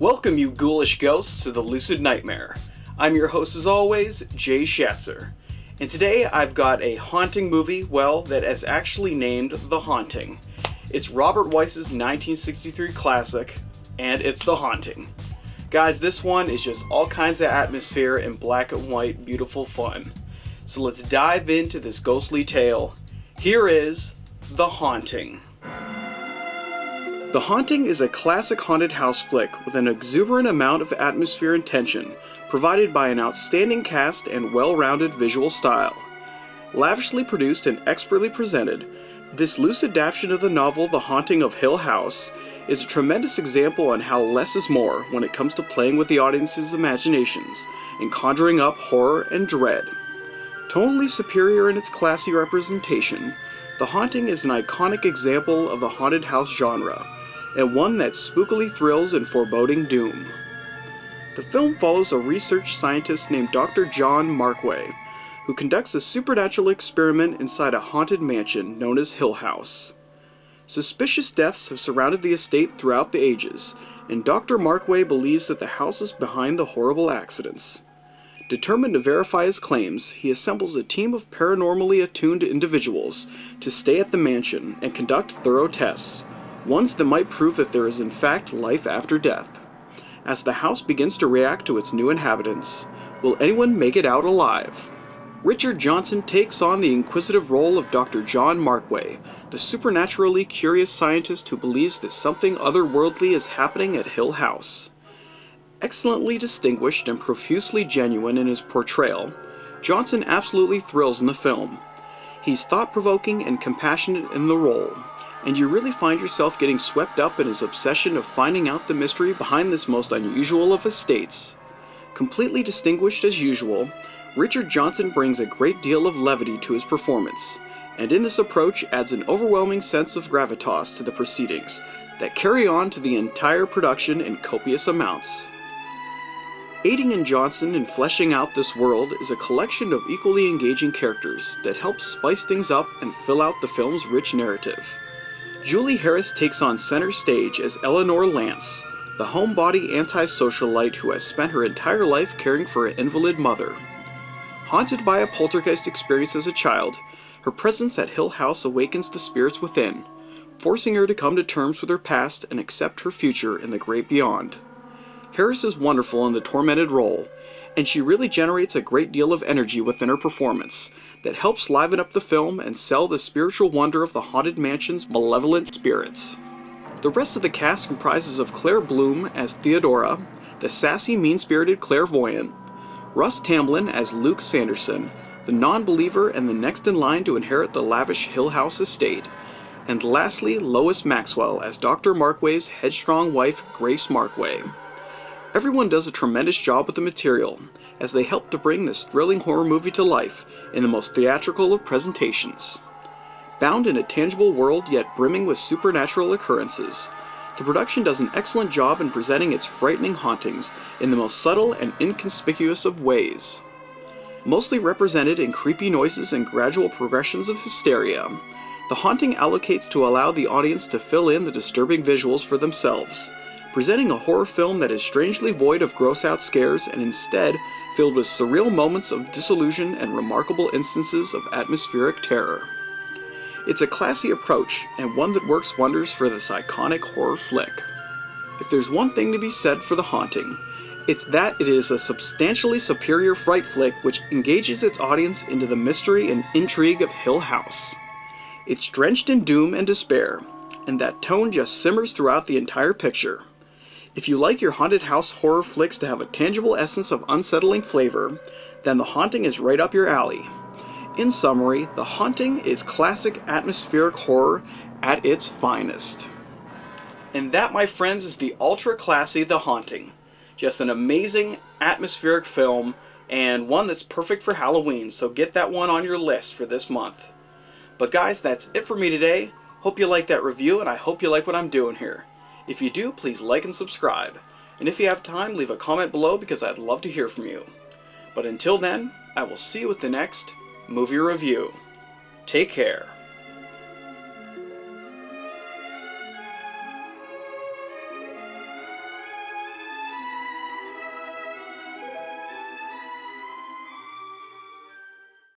Welcome, you ghoulish ghosts, to the Lucid Nightmare. I'm your host as always, Jay Schatzer. And today I've got a haunting movie, that is actually named The Haunting. It's Robert Weiss's 1963 classic, and it's The Haunting. Guys, this one is just all kinds of atmosphere and black and white beautiful fun. So let's dive into this ghostly tale. Here is The Haunting. The Haunting is a classic haunted house flick with an exuberant amount of atmosphere and tension, provided by an outstanding cast and well-rounded visual style. Lavishly produced and expertly presented, this loose adaptation of the novel The Haunting of Hill House is a tremendous example on how less is more when it comes to playing with the audience's imaginations and conjuring up horror and dread. Tonally superior in its classy representation, The Haunting is an iconic example of the haunted house genre, and one that spookily thrills in foreboding doom. The film follows a research scientist named Dr. John Markway, who conducts a supernatural experiment inside a haunted mansion known as Hill House. Suspicious deaths have surrounded the estate throughout the ages, and Dr. Markway believes that the house is behind the horrible accidents. Determined to verify his claims, he assembles a team of paranormally attuned individuals to stay at the mansion and conduct thorough tests, ones that might prove that there is in fact life after death. As the house begins to react to its new inhabitants, will anyone make it out alive? Richard Johnson takes on the inquisitive role of Dr. John Markway, the supernaturally curious scientist who believes that something otherworldly is happening at Hill House. Excellently distinguished and profusely genuine in his portrayal, Johnson absolutely thrills in the film. He's thought-provoking and compassionate in the role, and you really find yourself getting swept up in his obsession of finding out the mystery behind this most unusual of estates. Completely distinguished as usual, Richard Johnson brings a great deal of levity to his performance, and in this approach adds an overwhelming sense of gravitas to the proceedings that carry on to the entire production in copious amounts. Aiding in Johnson in fleshing out this world is a collection of equally engaging characters that help spice things up and fill out the film's rich narrative. Julie Harris takes on center stage as Eleanor Lance, the homebody anti-socialite who has spent her entire life caring for an invalid mother. Haunted by a poltergeist experience as a child, her presence at Hill House awakens the spirits within, forcing her to come to terms with her past and accept her future in the great beyond. Harris is wonderful in the tormented role, and she really generates a great deal of energy within her performance that helps liven up the film and sell the spiritual wonder of the haunted mansion's malevolent spirits. The rest of the cast comprises of Claire Bloom as Theodora, the sassy, mean-spirited clairvoyant, Russ Tamblyn as Luke Sanderson, the non-believer and the next in line to inherit the lavish Hill House estate, and lastly Lois Maxwell as Dr. Markway's headstrong wife Grace Markway. Everyone does a tremendous job with the material, as they help to bring this thrilling horror movie to life in the most theatrical of presentations. Bound in a tangible world yet brimming with supernatural occurrences, the production does an excellent job in presenting its frightening hauntings in the most subtle and inconspicuous of ways. Mostly represented in creepy noises and gradual progressions of hysteria, The Haunting allocates to allow the audience to fill in the disturbing visuals for themselves, presenting a horror film that is strangely void of gross-out scares and instead filled with surreal moments of disillusion and remarkable instances of atmospheric terror. It's a classy approach, and one that works wonders for this iconic horror flick. If there's one thing to be said for The Haunting, it's that it is a substantially superior fright flick which engages its audience into the mystery and intrigue of Hill House. It's drenched in doom and despair, and that tone just simmers throughout the entire picture. If you like your haunted house horror flicks to have a tangible essence of unsettling flavor, then The Haunting is right up your alley. In summary, The Haunting is classic atmospheric horror at its finest. And that, my friends, is the ultra-classy The Haunting. Just an amazing atmospheric film, and one that's perfect for Halloween, so get that one on your list for this month. But guys, that's it for me today. Hope you like that review, and I hope you like what I'm doing here. If you do, please like and subscribe. And if you have time, leave a comment below because I'd love to hear from you. But until then, I will see you with the next movie review. Take care.